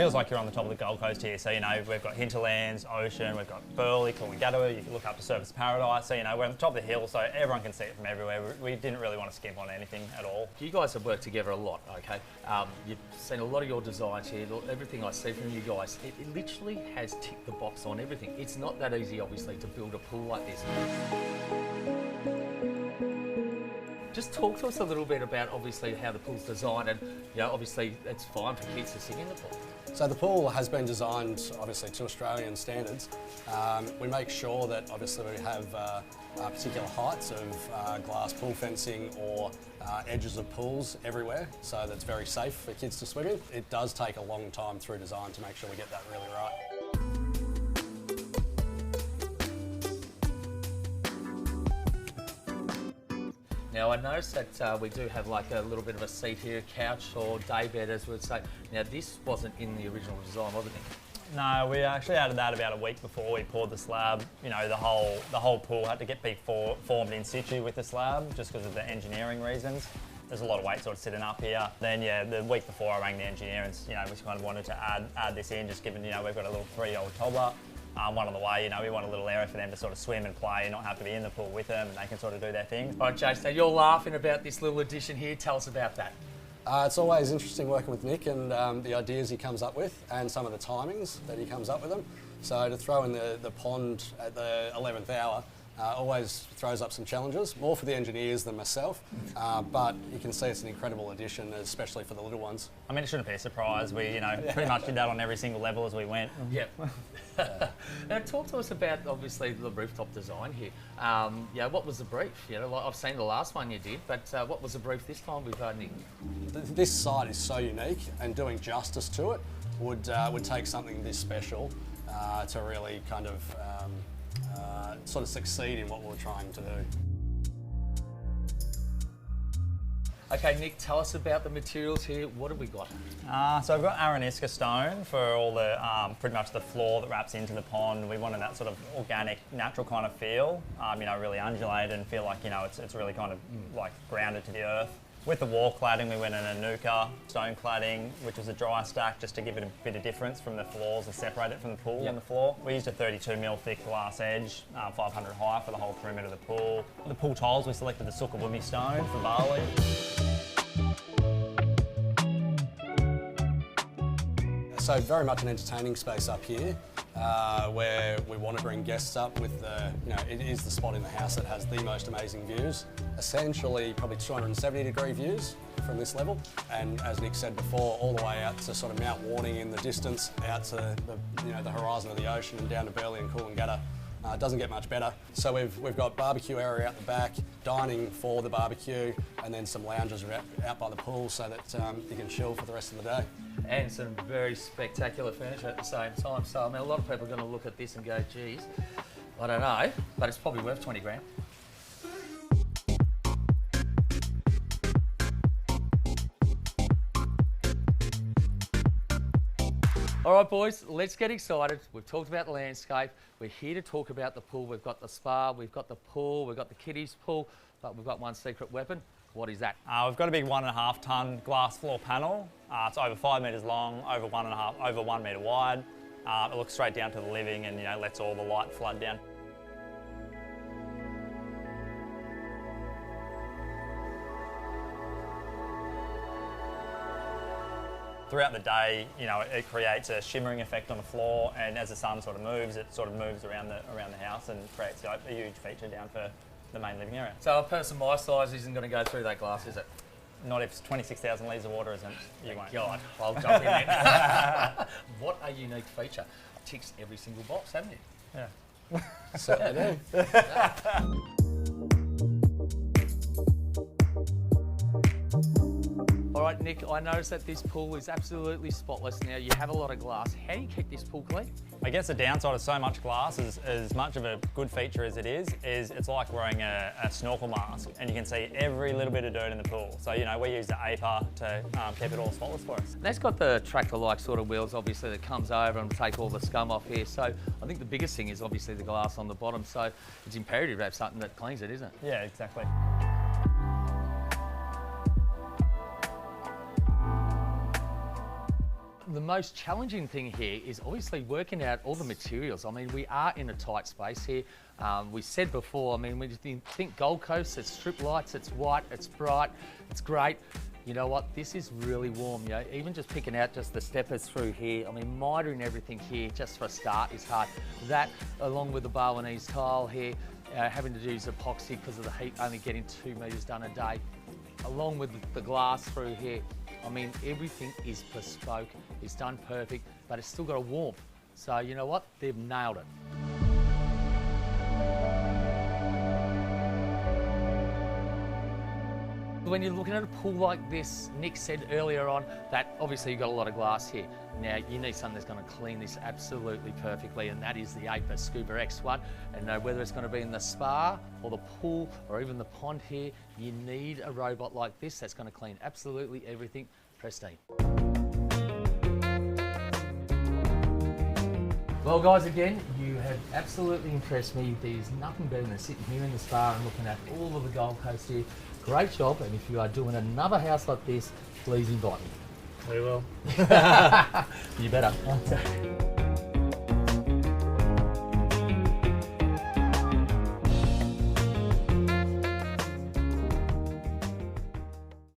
feels like you're on the top of the Gold Coast here. So, you know, we've got hinterlands, ocean, we've got Burleigh, Coolangatta, you can look up to Surfers Paradise. So, you know, we're on the top of the hill, so everyone can see it from everywhere. We didn't really want to skimp on anything at all. You guys have worked together a lot, okay? You've seen a lot of your designs here, everything I see from you guys. It literally has ticked the box on everything. It's not that easy, obviously, to build a pool like this. Just talk to us a little bit about, obviously, how the pool's designed, and, you know, obviously, it's fine for kids to sit in the pool. So the pool has been designed, obviously, to Australian standards. We make sure that, obviously, we have particular heights of glass pool fencing or edges of pools everywhere, so that's very safe for kids to swim in. It does take a long time through design to make sure we get that really right. Now I noticed that we do have like a little bit of a seat here, a couch or daybed as we'd say. Now this wasn't in the original design, wasn't it? No, we actually added that about a week before we poured the slab. You know, the whole pool had to get formed in situ with the slab just because of the engineering reasons. There's a lot of weight sort of sitting up here. Then yeah, the week before I rang the engineer and, you know, we kind of wanted to add this in, just given, you know, we've got a little 3-year-old toddler. One on the way, you know, we want a little area for them to sort of swim and play and not have to be in the pool with them, and they can sort of do their thing. All right, Jason, you're laughing about this little addition here. Tell us about that. It's always interesting working with Nick and the ideas he comes up with and some of the timings that he comes up with them. So to throw in the pond at the 11th hour always throws up some challenges, more for the engineers than myself, but you can see it's an incredible addition, especially for the little ones. I mean, it shouldn't be a surprise. We, you know, pretty much did that on every single level as we went. Yep. Now talk to us about, obviously, the rooftop design here. Yeah, what was the brief? You know, like I've seen the last one you did, but what was the brief this time with Nick? This site is so unique, and doing justice to it would take something this special to really kind of sort of succeed in what we're trying to do. Okay, Nick, tell us about the materials here. What have we got? So we've got Arenisca stone for all the, pretty much the floor that wraps into the pond. We wanted that sort of organic, natural kind of feel, you know, really undulate and feel like, you know, it's really kind of like grounded to the earth. With the wall cladding, we went in a Nuka stone cladding, which was a dry stack, just to give it a bit of difference from the floors and separate it from the pool on the floor. We used a 32mm thick glass edge, 500 high for the whole perimeter of the pool. The pool tiles, we selected the Sukawumi stone from Bali. So very much an entertaining space up here, where we want to bring guests up with the, you know, it is the spot in the house that has the most amazing views. Essentially probably 270-degree views from this level, and as Nick said before, all the way out to sort of Mount Warning in the distance, out to the, you know, the horizon of the ocean and down to Burleigh and Coolangatta. It doesn't get much better. So we've got barbecue area out the back, dining for the barbecue, and then some lounges out by the pool so that you can chill for the rest of the day. And some very spectacular furniture at the same time. So I mean, a lot of people are going to look at this and go, geez, I don't know, but it's probably worth 20 grand. All right, boys, let's get excited. We've talked about the landscape. We're here to talk about the pool. We've got the spa, we've got the pool, we've got the kiddies pool, but we've got one secret weapon. What is that? We've got a big 1.5 tonne glass floor panel. It's over 5 metres long, over 1 metre wide. It looks straight down to the living and, you know, lets all the light flood down. Throughout the day, you know, it creates a shimmering effect on the floor, and as the sun sort of moves, it sort of moves around the house and creates a huge feature down for the main living area. So a person my size isn't going to go through that glass, is it? Not if 26,000 litres of water isn't. You won't. God, I'll jump in there. What a unique feature. Ticks every single box, haven't you? Yeah. Certainly do. All right, Nick, I noticed that this pool is absolutely spotless now. You have a lot of glass. How do you keep this pool clean? I guess the downside of so much glass, is as much of a good feature as it is it's like wearing a snorkel mask, and you can see every little bit of dirt in the pool. So, you know, we use the Aiper to keep it all spotless for us. That's got the tractor-like sort of wheels, obviously, that comes over and take all the scum off here. So I think the biggest thing is obviously the glass on the bottom. So it's imperative to have something that cleans it, isn't it? Yeah, exactly. the most challenging thing here is obviously working out all the materials. I mean, we are in a tight space here. We said before, I mean, when you think Gold Coast, it's strip lights, it's white, it's bright, it's great. You know what, this is really warm, you know, even just picking out just the steppers through here, I mean, mitering everything here just for a start is hard. That, along with the Balinese tile here, having to use epoxy because of the heat, only getting 2 metres done a day, along with the glass through here. I mean, everything is bespoke, it's done perfect, but it's still got a warmth. So you know what, they've nailed it. When you're looking at a pool like this, Nick said earlier on that obviously you've got a lot of glass here. Now you need something that's going to clean this absolutely perfectly, and that is the Aiper Scuba X1. And whether it's going to be in the spa or the pool or even the pond here, you need a robot like this that's going to clean absolutely everything pristine. Well guys, again, you have absolutely impressed me. There's nothing better than sitting here in the spa and looking at all of the Gold Coast here. Great job, and if you are doing another house like this, please invite me. We will. You better.